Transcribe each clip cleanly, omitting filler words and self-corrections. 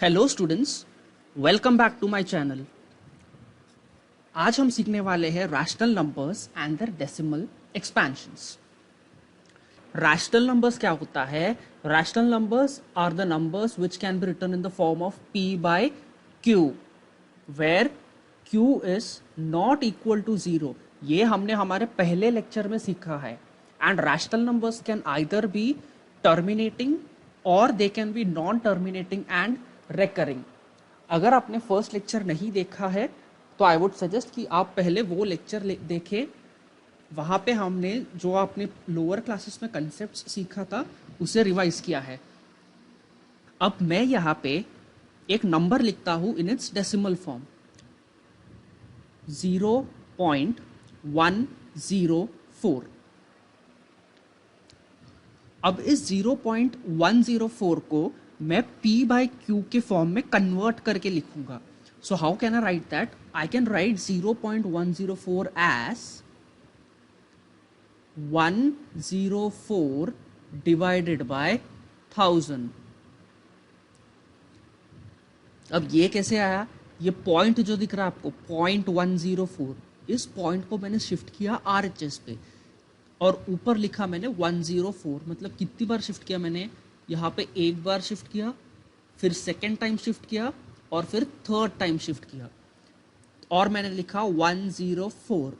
Hello students, welcome back to my channel. आज हम सीखने वाले हैं rational numbers and their decimal expansions. Rational numbers क्या होता है? Rational numbers are the numbers which can be written in the form of p by q, where q is not equal to zero. ये हमने हमारे पहले lecture में सीखा है। And rational numbers can either be terminating or they can be non terminating and recurring. अगर आपने first lecture नहीं देखा है तो आई वुड सजेस्ट कि आप पहले वो लेक्चर देखें। वहाँ पे हमने जो आपने लोअर क्लासेस में कंसेप्ट सीखा था उसे रिवाइज किया है। अब मैं यहाँ पे एक नंबर लिखता हूँ इन इट्स डेसिमल फॉर्म 0.104। अब इस 0.104 को मैं p बाई q के फॉर्म में कन्वर्ट करके लिखूंगा। So how can I write that? I can write 0.104 as 104 divided by 1000। अब ये कैसे आया? ये पॉइंट जो दिख रहा है आपको 0.104, इस पॉइंट को मैंने शिफ्ट किया RHS पे और ऊपर लिखा मैंने 104। मतलब कितनी बार शिफ्ट किया मैंने? यहाँ पे एक बार शिफ्ट किया, फिर सेकेंड टाइम शिफ्ट किया और फिर थर्ड टाइम शिफ्ट किया और मैंने लिखा 104।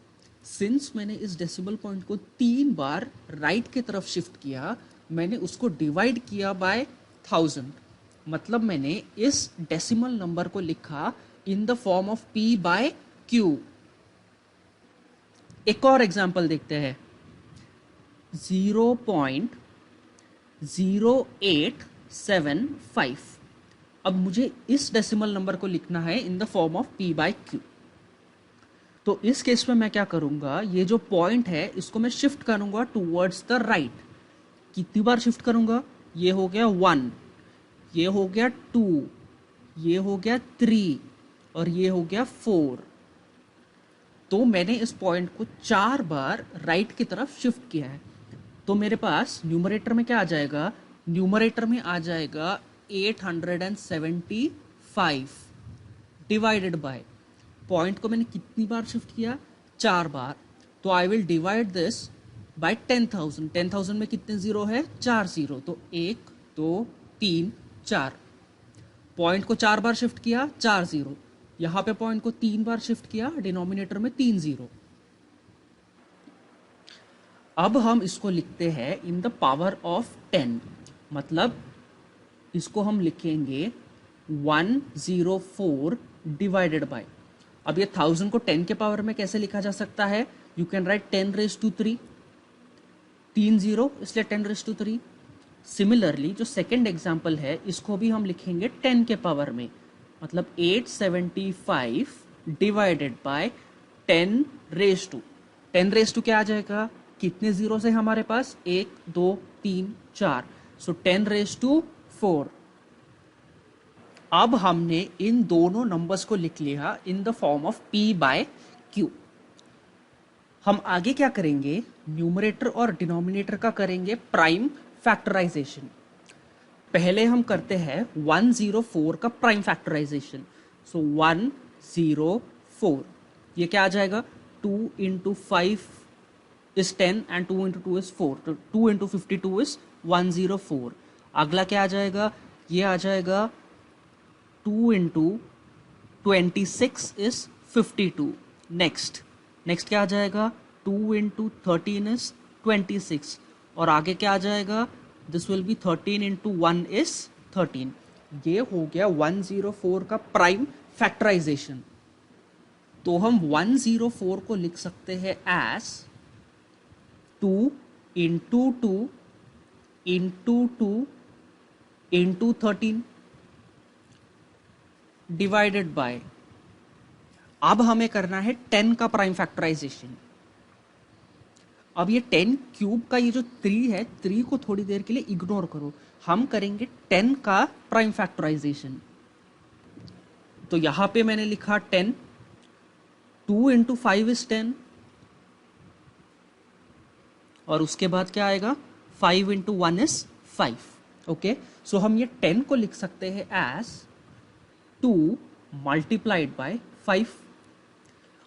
सिंस मैंने इस डेसिमल पॉइंट को 3 बार राइट की तरफ शिफ्ट किया, मैंने उसको डिवाइड किया बाय 1000। मतलब मैंने इस डेसिमल नंबर को लिखा in the form of p by q। एक और एग्जांपल देखते हैं। 0.0875। अब मुझे इस डेसिमल नंबर को लिखना है in the form of p by q। तो इस केस में मैं क्या करूंगा, ये जो पॉइंट है इसको मैं शिफ्ट करूंगा टूवर्ड्स द राइट। कितनी बार शिफ्ट करूंगा? ये हो गया 1, ये हो गया 2, ये हो गया 3 और ये हो गया 4। तो मैंने इस पॉइंट को 4 बार राइट की तरफ शिफ्ट किया है। तो मेरे पास न्यूमरेटर में क्या आ जाएगा? न्यूमरेटर में आ जाएगा 875 डिवाइडेड बाय पॉइंट को मैंने कितनी बार शिफ्ट किया? 4 बार। तो I will divide this by 10,000। 10,000 में कितने जीरो है? 4 जीरो। तो 1 2 3 4। पॉइंट को 4 बार शिफ्ट किया, 4 जीरो। यहाँ पे पॉइंट को 3 बार शिफ्ट किया, डिनोमिनेटर में 3 जीरो। अब हम इसको लिखते हैं इन द पावर ऑफ 10। मतलब इसको हम लिखेंगे 104 डिवाइडेड बाय। अब ये 1000 को 10 के पावर में कैसे लिखा जा सकता है? You can write 10 raise to 3, 3 zero इसलिए 10 रेज टू 3। सिमिलरली जो सेकेंड एग्जाम्पल है इसको भी हम लिखेंगे 10 के पावर में। मतलब 875 divided by 10 raise to. 10 raise to क्या आ जाएगा? कितने जीरो है हमारे पास? 1 2 3 4। सो 10 रेज टू 4। अब हमने इन दोनों नंबर्स को लिख लिया in the form of p by q। हम आगे क्या करेंगे? न्यूमरेटर और डिनोमिनेटर का करेंगे प्राइम फैक्टराइजेशन। पहले हम करते हैं 104 का प्राइम फैक्टराइजेशन। सो 104 ये क्या आ जाएगा? 2 into 5 is 10 and 2 into 2 is 4. तो 2 into 52 is 104। अगला क्या आ जाएगा? ये आ जाएगा 2 into 26 is 52। नेक्स्ट क्या आ जाएगा? 2 into 13 is 26 और आगे क्या आ जाएगा? This will B 13 into 1 is 13। ये हो गया 104 का प्राइम फैक्टराइजेशन। तो हम 104 को लिख सकते हैं as 2 into 2 into 2 into 13 divided by. अब हमें करना है 10 का प्राइम फैक्टराइजेशन। अब ये 10 क्यूब का ये जो 3 है, 3 को थोड़ी देर के लिए इग्नोर करो। हम करेंगे 10 का प्राइम फैक्टराइजेशन। तो यहां पे मैंने लिखा 10, 2 इंटू 5 इज 10 और उसके बाद क्या आएगा? 5 इंटू 1 इज 5। ओके, सो हम ये 10 को लिख सकते हैं एज 2 मल्टीप्लाइड बाय 5।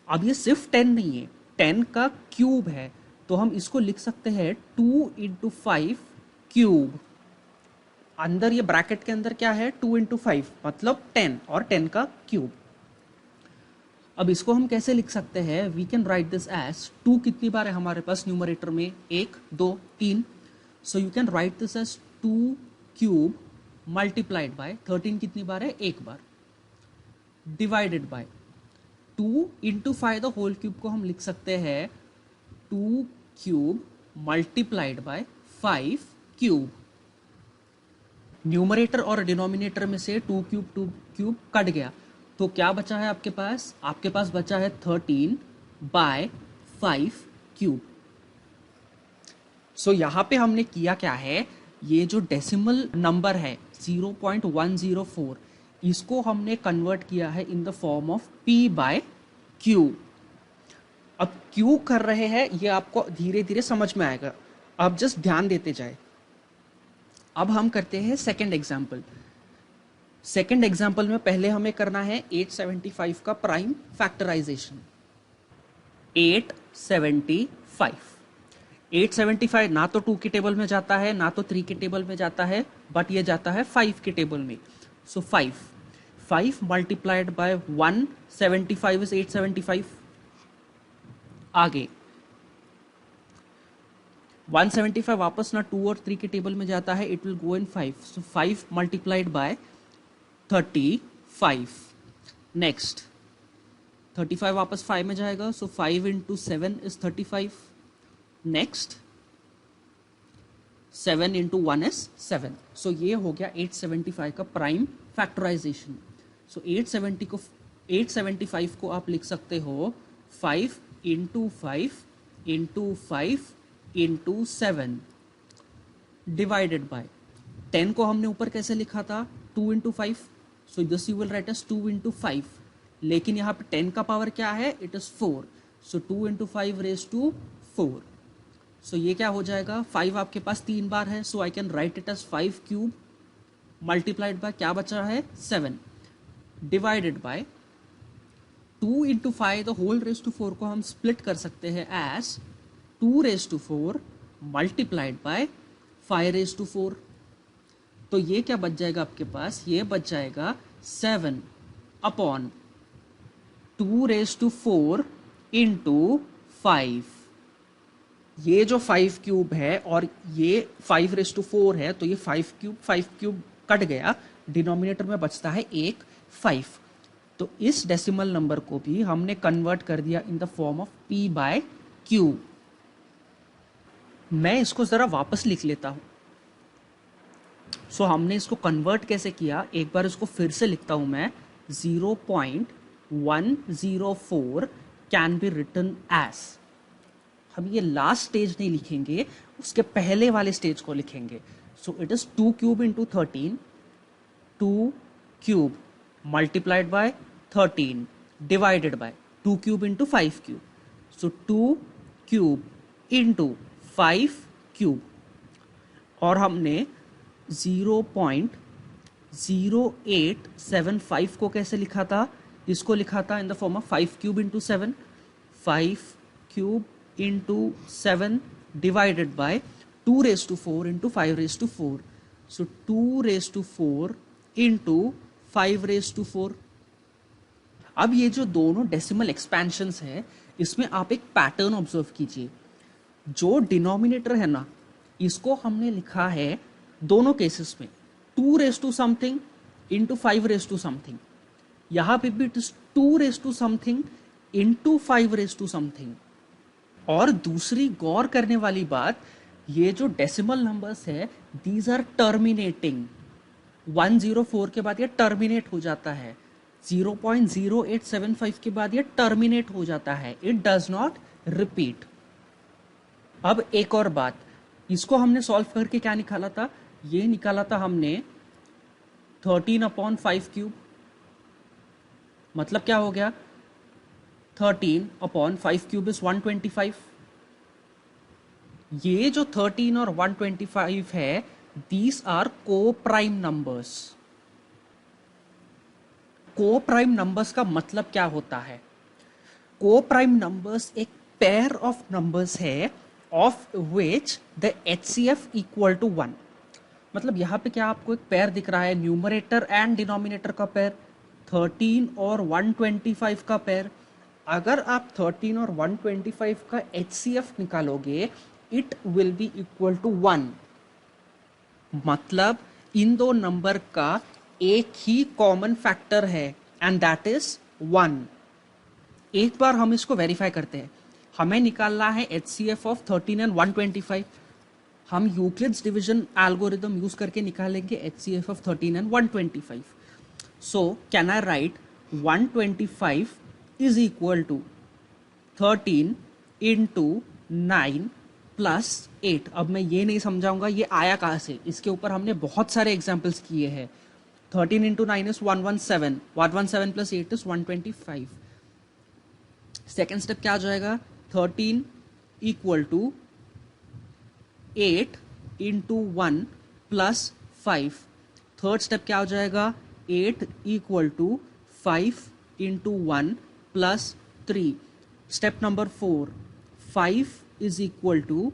अब ये सिर्फ 10 नहीं है, 10 का क्यूब है, तो हम इसको लिख सकते हैं 2 इंटू 5 क्यूब। अंदर ये ब्रैकेट के अंदर क्या है, 2 इंटू 5 मतलब 10 और 10 का क्यूब। अब इसको हम कैसे लिख सकते हैं, we can write this as 2 कितनी बार है हमारे पास न्यूमरेटर में, 1 2 3, so you can write this as 2 cube multiplied by 13 कितनी बार है, एक बार, divided by 2 into 5 the whole cube को हम लिख सकते हैं 2 cube multiplied by 5 cube. Numerator और डिनोमिनेटर में से 2 क्यूब कट गया, तो क्या बचा है आपके पास, आपके पास बचा है 13 बाय 5 क्यूब। सो यहां पे हमने किया क्या है, ये जो डेसिमल नंबर है 0.104, इसको हमने कन्वर्ट किया है in the form of p by q। अब क्यों कर रहे हैं ये आपको धीरे धीरे समझ में आएगा, आप जस्ट ध्यान देते जाए। अब हम करते हैं सेकंड एग्जाम्पल। सेकंड एग्जाम्पल में पहले हमें करना है 875 का प्राइम फैक्टराइजेशन। 875 ना तो 2 के टेबल में जाता है ना तो 3 के टेबल में जाता है, बट ये जाता है 5 के टेबल में। सो 5 मल्टीप्लाइड बाय 175 इज 875। आगे 175 वापस ना 2 और 3 के टेबल में जाता है, it will go in 5। So 5 multiplied by 35। Next 35 वापस 5 में जाएगा, सो 5 into 7 is 35। Next 7 into 1 is 7। सो ये हो गया 875 का प्राइम फैक्टराइजेशन। सो 875 को आप लिख सकते हो 5 into 5 into 5 into 7 divided by 10 को हमने ऊपर कैसे लिखा था, 2 into 5, so this you will write as 2 into 5, लेकिन यहाँ पे 10 का पावर क्या है, it is 4, so 2 into 5 raise to 4। So ये क्या हो जाएगा, 5 आपके पास 3 बार है, so I can write it as 5 cube multiplied by क्या बचा है 7 divided by 2 into 5 the whole raise to 4 को हम स्प्लिट कर सकते हैं as 2 raise to 4 multiplied by 5 raise to 4। तो ये क्या बच जाएगा आपके पास, ये बच जाएगा 7 अपॉन 2 रेज टू 4 इंटू 5। ये जो 5 क्यूब है और ये 5 रेज टू 4 है, तो ये 5 क्यूब कट गया, डिनोमिनेटर में बचता है एक 5। तो इस डेसिमल नंबर को भी हमने कन्वर्ट कर दिया in the form of p by q। मैं इसको जरा वापस लिख लेता हूं। सो हमने इसको कन्वर्ट कैसे किया, एक बार इसको फिर से लिखता हूं मैं, 0.104 कैन बी रिटन एज, हम ये लास्ट स्टेज नहीं लिखेंगे, उसके पहले वाले स्टेज को लिखेंगे। So it is 2 cube into 13, 2 cube multiplied by 13 divided by 2 cube into 5 cube, so 2 cube into 5 cube, और हमने 0.0875 को कैसे लिखा था, इसको लिखा था in the form of 5 cube into 7, 5 cube into 7 divided by 2 raise to 4 into 5 raise to 4, so 2 raise to 4 into 5 raise to 4। अब ये जो दोनों डेसिमल एक्सपेंशंस है, इसमें आप एक पैटर्न ऑब्जर्व कीजिए। जो डिनोमिनेटर है ना, इसको हमने लिखा है दोनों केसेस में 2 raise to something into 5 raise to something, यहां पे भी it is 2 raise to something into 5 raise to something. और दूसरी गौर करने वाली बात, ये जो डेसिमल नंबर्स है, दीज आर टर्मिनेटिंग। 104 के बाद ये टर्मिनेट हो जाता है, 0.0875 के बाद ये टर्मिनेट हो जाता है, इट डज नॉट रिपीट। अब एक और बात, इसको हमने सॉल्व करके क्या निकाला था, ये निकाला था हमने 13/5 क्यूब, मतलब क्या हो गया, 13/5 क्यूब इज 125। ये जो 13 और 125 है, these are coprime numbers. Coprime numbers का मतलब क्या होता है? को प्राइम नंबर्स एक पेयर ऑफ नंबर्स है of which the HCF equal to 1। मतलब यहाँ पे क्या आपको एक पेयर दिख रहा है, न्यूमरेटर एंड डिनोमिनेटर का पेयर, 13 और 125 का पेयर। अगर आप 13 और 125 का HCF निकालोगे, it will be equal to 1। मतलब इन दो नंबर का एक ही कॉमन फैक्टर है एंड दैट इज 1। एक बार हम इसको वेरीफाई करते हैं। हमें निकालना है HCF ऑफ 13 एंड 125। हम यूक्लिड्स डिवीजन एल्गोरिदम यूज करके निकालेंगे HCF of 13 and 125। So can I write 125 is equal to 13 into 9 plus 8। अब मैं ये नहीं समझाऊंगा ये आया कहाँ से, इसके ऊपर हमने बहुत सारे एग्जाम्पल्स किए हैं। 13 into 9 is 117, 117 plus 8 is 125। Second step क्या आ जाएगा, 13 equal to 8 into 1 plus 5। Third step क्या हो जाएगा, 8 equal to 5 into 1 plus 3। Step number 4, 5 is equal to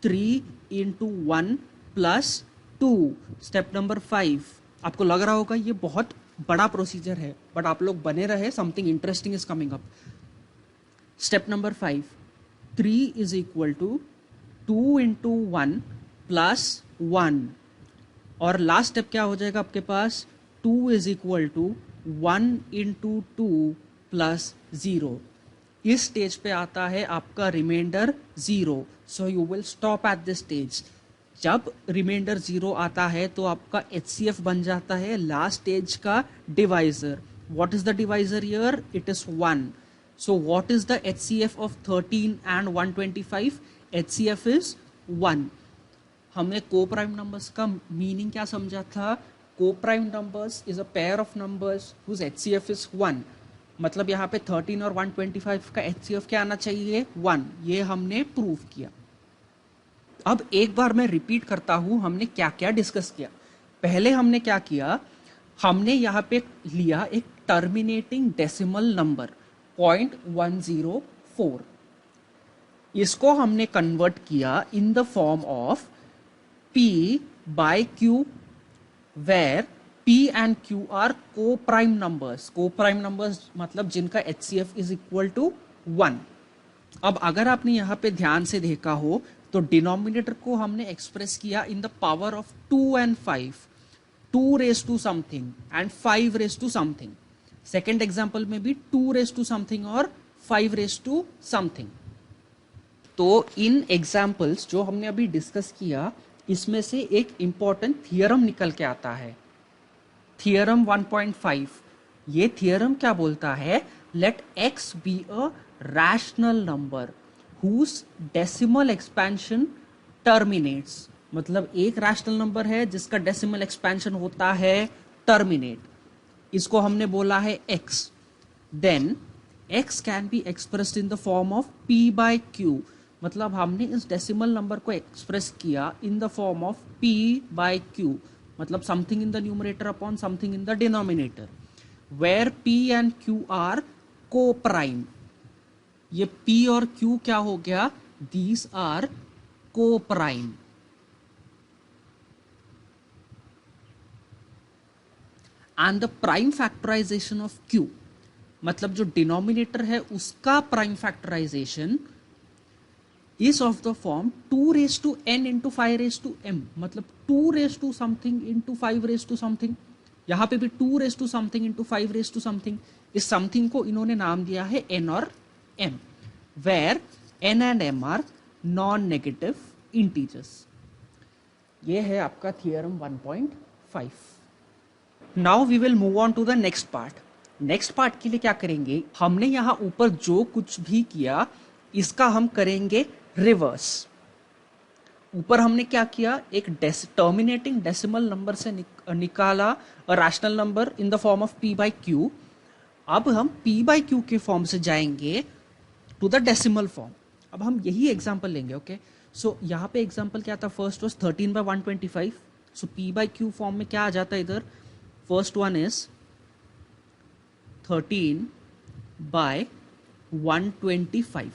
3 into 1 plus 2। Step number 5, आपको लग रहा होगा ये बहुत बड़ा प्रोसीजर है, बट आप लोग बने रहे, something interesting is coming up. Step number 5, 3 is equal to 2 into 1 plus 1। और लास्ट स्टेप क्या हो जाएगा आपके पास, 2 is equal to 1 into 2 plus 0। इस स्टेज पे आता है आपका reminder 0। So you will stop at this stage. जब रिमाइंडर 0 आता है तो आपका HCF बन जाता है लास्ट स्टेज का divisor. What is the divisor here, it is 1। So what is the HCF of 13 and 125? HCF is 1। हमने को प्राइम नंबर्स का मीनिंग क्या समझा था, coprime numbers is a pair of numbers whose HCF is 1। मतलब यहाँ पे 13 और 125 का HCF क्या आना चाहिए, 1। ये हमने प्रूव किया। अब एक बार मैं रिपीट करता हूं हमने क्या क्या डिस्कस किया। पहले हमने क्या किया, हमने यहाँ पे लिया एक टर्मिनेटिंग डेसिमल नंबर 0.104। इसको हमने कन्वर्ट किया in the form of P by Q, where P and Q are co-prime numbers। co-prime numbers मतलब जिनका HCF is equal to 1। अब अगर आपने यहाँ पे ध्यान से देखा हो तो डिनोमिनेटर को हमने एक्सप्रेस किया in the power of 2 and 5, 2 raised to something and 5 raised to something। Second example में भी 2 raised to something और 5 raised to something। तो इन एग्जाम्पल्स जो हमने अभी डिस्कस किया, इसमें से एक इंपॉर्टेंट थियरम निकल के आता है, थियरम 1.5। ये थियरम क्या बोलता है, let x be a rational number whose decimal expansion terminates. मतलब एक रैशनल नंबर है जिसका डेसिमल एक्सपेंशन होता है टर्मिनेट, इसको हमने बोला है x। Then x can be expressed in the form of p by q। मतलब हमने इस डेसिमल नंबर को एक्सप्रेस किया in the form of p by q, मतलब something in the numerator upon something in the denominator, where p and q are coprime. ये p और q क्या हो गया, these are coprime. And the prime factorisation of q, मतलब जो denominator है उसका prime factorisation is of the form 2 raised to n into 5 raised to m। मतलब 2 raised to something into 5 raised to something। यहाँ पे भी 2 raised to something into 5 raised to something। इस something को इन्होंने नाम दिया है n और m, where n and m are non-negative integers। ये है आपका theorem 1.5। Now we will move on to the next part। Next part के लिए क्या करेंगे, हमने यहाँ ऊपर जो कुछ भी किया इसका हम करेंगे रिवर्स। ऊपर हमने क्या किया, एक टर्मिनेटिंग डेसिमल नंबर से निकाला rational number in the form of p by q। अब हम p by q के फॉर्म से जाएंगे टू द डेसिमल फॉर्म। अब हम यही एग्जांपल लेंगे, ओके। सो यहाँ पे एग्जांपल क्या था, first was 13 by 125। So p by q form में क्या आ जाता है इधर, फर्स्ट वन इज 13/125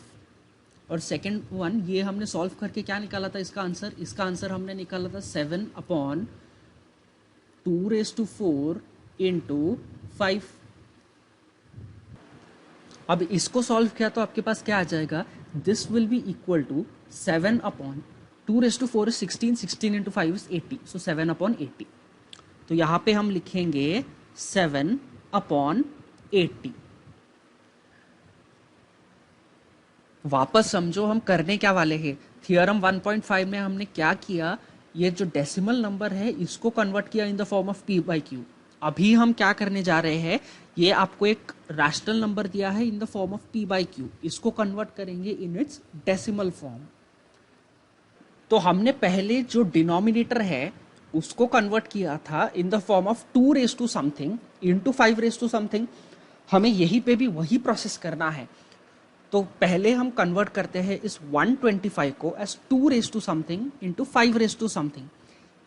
और सेकेंड वन ये हमने सॉल्व करके क्या निकाला था इसका आंसर हमने निकाला था 7/2⁴ इंटू 5। अब इसको सॉल्व किया तो आपके पास क्या आ जाएगा, this will be equal to 7/2⁴ is 16, 16 into 5 is 80, so 7/80। तो यहाँ पे हम लिखेंगे 7/80। वापस समझो हम करने क्या वाले हैं। थियरम 1.5 में हमने क्या किया, ये जो डेसिमल नंबर है इसको कन्वर्ट किया in the form of p/q। अभी हम क्या करने जा रहे हैं, ये आपको एक रैशनल नंबर दिया है in the form of p/q, इसको कन्वर्ट करेंगे इन इट्स डेसिमल फॉर्म। तो हमने पहले जो डिनोमिनेटर है उसको कन्वर्ट किया था in the form of 2 something into 5 something. हमें यहीं पे भी वही प्रोसेस करना है। तो पहले हम कन्वर्ट करते हैं इस 125 को एज 2 समथिंग इंटू 5 समथिंग।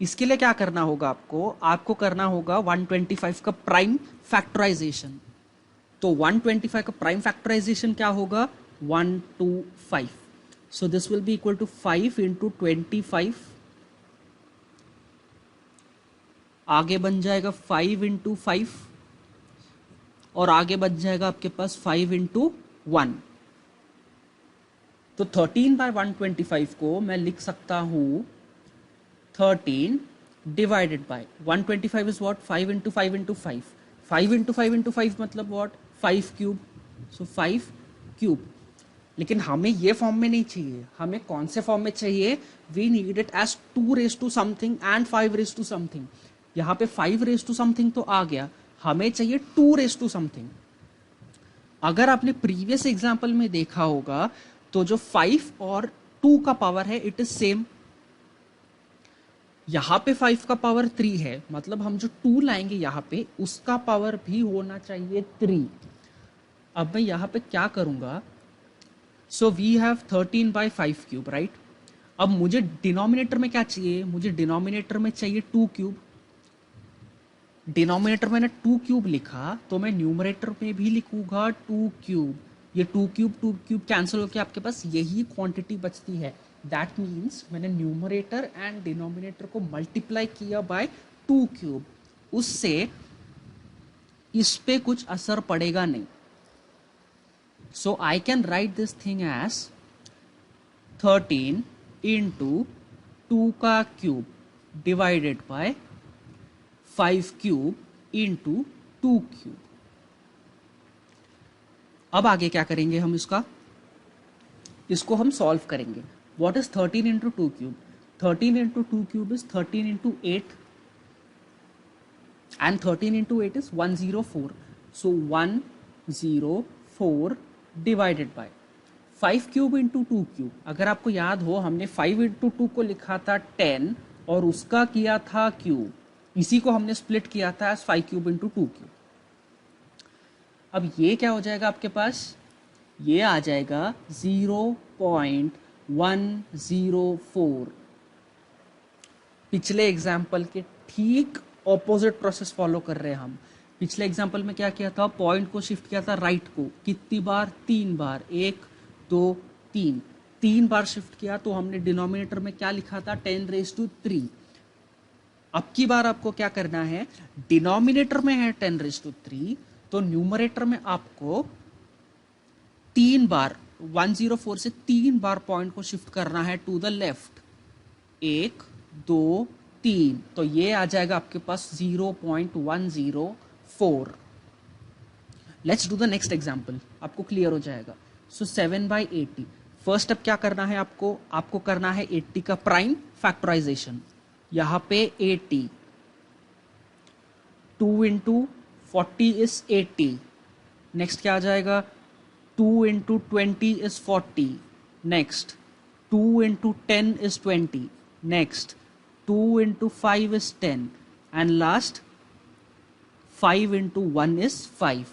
इसके लिए क्या करना होगा, आपको करना होगा 125 का प्राइम फैक्टराइजेशन। तो 125 का प्राइम फैक्टराइजेशन क्या होगा, 125। So this will be equal to 5 into 25, आगे बन जाएगा 5 इंटू 5 और आगे बच जाएगा आपके पास 5 इंटू 1। तो 13/125 को मैं लिख सकता हूं 13 divided bye 125 is what, 5 into 5 into 5, 5 into 5 into 5 मतलब व्हाट, 5 क्यूब। So 5 cube. लेकिन हमें ये फॉर्म में नहीं चाहिए, हमें कौन से फॉर्म में चाहिए, we need it as 2 something and 5 something. यहाँ पे 5 समथिंग तो आ गया, हमें चाहिए 2 समथिंग। अगर आपने प्रीवियस एग्जाम्पल में देखा होगा तो जो 5 और 2 का पावर है इट इज सेम। यहां पे 5 का पावर 3 है, मतलब हम जो 2 लाएंगे यहां पे उसका पावर भी होना चाहिए 3। अब मैं यहां पे क्या करूंगा, so we have 13/5 cube, right. अब मुझे डिनोमिनेटर में क्या चाहिए, मुझे डिनोमिनेटर में चाहिए 2 क्यूब। डिनोमिनेटर मैंने 2 क्यूब लिखा तो मैं न्यूमरेटर में भी लिखूंगा 2 क्यूब। ये 2 क्यूब कैंसिल होकर आपके पास यही क्वांटिटी बचती है। दैट मीन्स मैंने न्यूमरेटर एंड डिनोमिनेटर को मल्टीप्लाई किया बाय 2 क्यूब, उससे इस पे कुछ असर पड़ेगा नहीं। So I can write this thing as 13 into 2 का cube divided by 5 cube into 2 cube. अब आगे क्या करेंगे हम, इसको हम सॉल्व करेंगे। What is 13 into 2 cube, 13 into 2 cube is 13 into 8 and 13 into 8 is 104। So 104 divided by 5 cube into 2 cube. अगर आपको याद हो हमने 5 इंटू 2 को लिखा था 10 और उसका किया था क्यूब, इसी को हमने स्प्लिट किया था एज 5 क्यूब इंटू 2 क्यूब। अब ये क्या हो जाएगा आपके पास, ये आ जाएगा 0.104। पिछले एग्जाम्पल के ठीक ऑपोजिट प्रोसेस फॉलो कर रहे हैं हम। पिछले एग्जाम्पल में क्या किया था, पॉइंट को शिफ्ट किया था राइट को, कितनी बार, 3 बार, 1 2 3 बार शिफ्ट किया। तो हमने डिनोमिनेटर में क्या लिखा था, 10⁻3। अब की बार आपको क्या करना है, डिनोमिनेटर में है 10⁻3 तो न्यूमरेटर में आपको 3 बार 104 से 3 बार पॉइंट को शिफ्ट करना है टू द लेफ्ट, 1 2 3। तो ये आ जाएगा आपके पास 0.104। Let's do the next example, आपको क्लियर हो जाएगा। सो 7/80। फर्स्ट स्टेप क्या करना है, आपको करना है 80 का प्राइम फैक्टराइजेशन। यहां पे 80, 2 इंटू 40 इज 80। नेक्स्ट क्या आ जाएगा, 2 into 20 is 40। Next 2 into 10 is 20। Next 2 into 5 is 10 and last 5 into 1 is 5।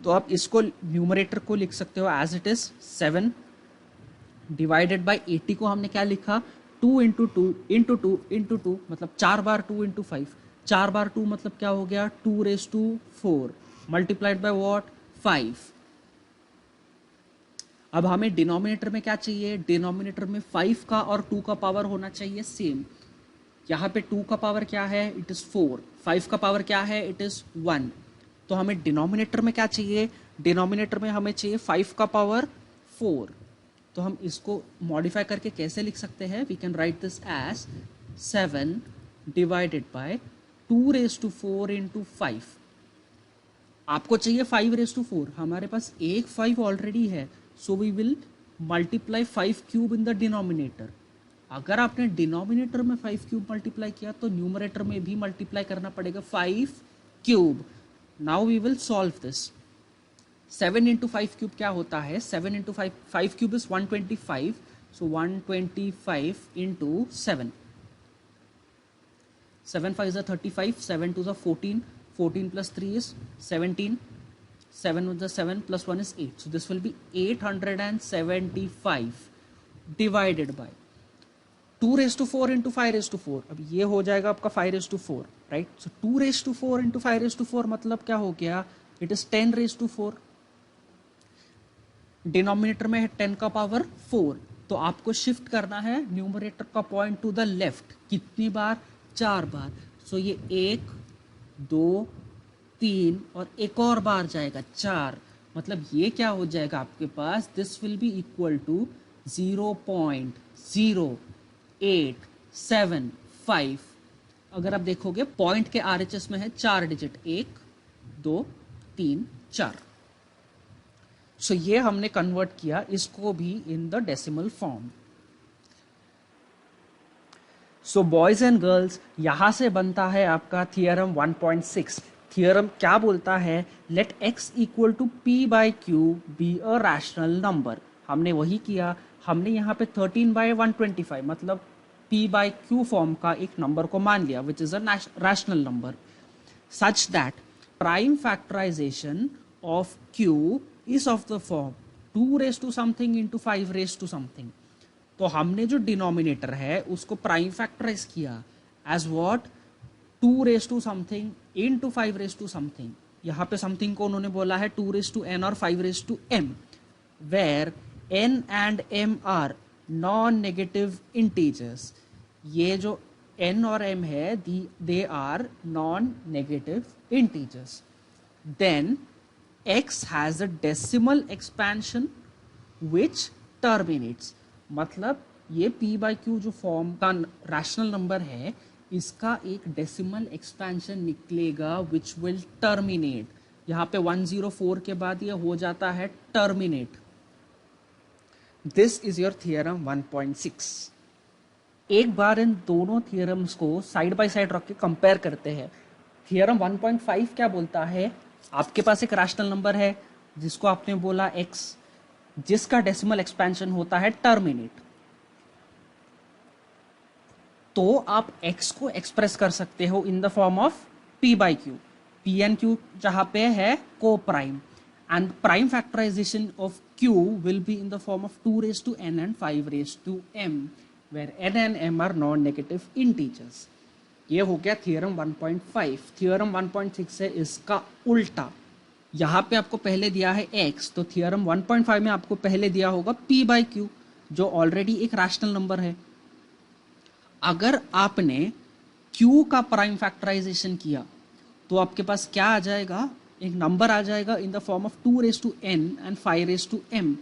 तो आप इसको न्यूमरेटर को लिख सकते हो as it is 7 divided by 80 को हमने क्या लिखा, 2 इंटू 2 इंटू 2 इंटू 2 मतलब 4 बार 2 इंटू 5, 4 बार 2 मतलब क्या हो गया 2⁴। Multiplied by what 5। अब हमें डिनोमिनेटर में क्या चाहिए, डिनोमिनेटर में 5 का और 2 का पावर होना चाहिए सेम। यहाँ पे 2 का पावर क्या है, इट इज़ 4, 5 का पावर क्या है, इट इज़ 1। तो हमें डिनोमिनेटर में क्या चाहिए, डिनोमिनेटर में हमें चाहिए 5 का पावर 4। तो हम इसको मॉडिफाई करके कैसे लिख सकते हैं, we can write this as 7 divided by 2⁴ into 5। आपको चाहिए 5⁴, हमारे पास एक 5 ऑलरेडी है, so we will multiply 5 cube in the denominator. अगर आपने डिनोमिनेटर में 5 क्यूब मल्टीप्लाई किया तो न्यूमरेटर में भी मल्टीप्लाई करना पड़ेगा 5 cube. Now we will solve this. 7 into 5 cube क्या होता है, 7 into 5 cube is 125, so 125 into 7, 7 5 is 35, 7 2 is 14, 14 plus 3 is 17, 7 with the 7 plus 1 is 8, so this will be 875 divided by 2⁴ into 5⁴। अब ये हो जाएगा आपका 5⁴, राइट। सो 2⁴ into 5⁴ मतलब क्या हो गया, इट इज 10⁴। डिनोमिनेटर में है 10 का पावर 4, तो आपको शिफ्ट करना है न्यूमरेटर का पॉइंट टू द लेफ्ट। कितनी बार, 4 बार। सो ये 1 2 3 और एक और बार जाएगा 4, मतलब ये क्या हो जाएगा आपके पास, this will be equal to 0.0875। अगर आप देखोगे पॉइंट के RHS में है 4 डिजिट, 1 2 3 4। सो ये हमने कन्वर्ट किया इसको भी in the decimal form. So boys and girls, यहां से बनता है आपका थियरम 1.6। थियरम क्या बोलता है, let x equal to p by q be a rational number. हमने वही किया, हमने यहाँ पे 13/125 मतलब p बाई क्यू फॉर्म का एक नंबर को मान लिया which is a rational number, such that prime factorisation of q is of the form 2 something into 5 something। तो हमने जो डिनोमिनेटर है उसको प्राइम फैक्टराइज किया as what, 2 something into 5 something। यहाँ पे समथिंग को उन्होंने बोला है 2n और 5m, where n and m are non negative integers. ये जो n और m है they are non negative integers. Then x has a decimal expansion which terminates, मतलब ये p by q जो फॉर्म का रैशनल नंबर है इसका एक डेसिमल एक्सपेंशन निकलेगा which will terminate। यहाँ पे 104 के बाद ये हो जाता है terminate. This is your theorem 1.6। एक बार इन दोनों थियरम्स को साइड बाय साइड रख के कंपेयर करते हैं। थियरम 1.5 क्या बोलता है, आपके पास एक रैशनल नंबर है जिसको आपने बोला x, जिसका डेसिमल एक्सपेंशन होता है टर्मिनेट, तो आप x को एक्सप्रेस कर सकते हो in the form of p by q. p and q जहां पे है coprime, and prime factorisation of q will be in the form of 2n and 5m, where n and m are non negative integers. ये हो गया theorem 1.5। Theorem 1.6 है इसका उल्टा, यहाँ पे आपको पहले दिया है x, तो थियरम 1.5 में आपको पहले दिया होगा p बाई क्यू जो ऑलरेडी एक रैशनल नंबर है। अगर आपने q का प्राइम फैक्टराइजेशन किया तो आपके पास क्या आ जाएगा, एक नंबर आ जाएगा in the form of 2n and 5m,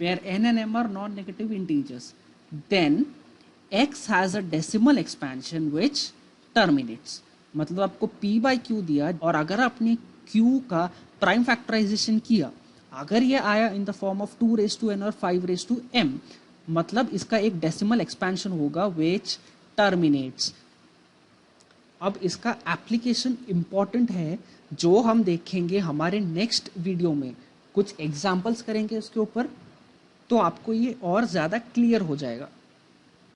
where n and m are non negative integers. Then x has a decimal expansion which terminates, मतलब आपको p बाई क्यू दिया और अगर आपने q का प्राइम फैक्टराइजेशन किया, अगर ये आया इन द फॉर्म ऑफ 2n और 5m, मतलब इसका एक डेसिमल एक्सपेंशन होगा व्हिच टर्मिनेट्स। अब इसका एप्लीकेशन इंपॉर्टेंट है जो हम देखेंगे हमारे नेक्स्ट वीडियो में, कुछ एग्जांपल्स करेंगे इसके ऊपर, तो आपको ये और ज़्यादा क्लियर हो जाएगा।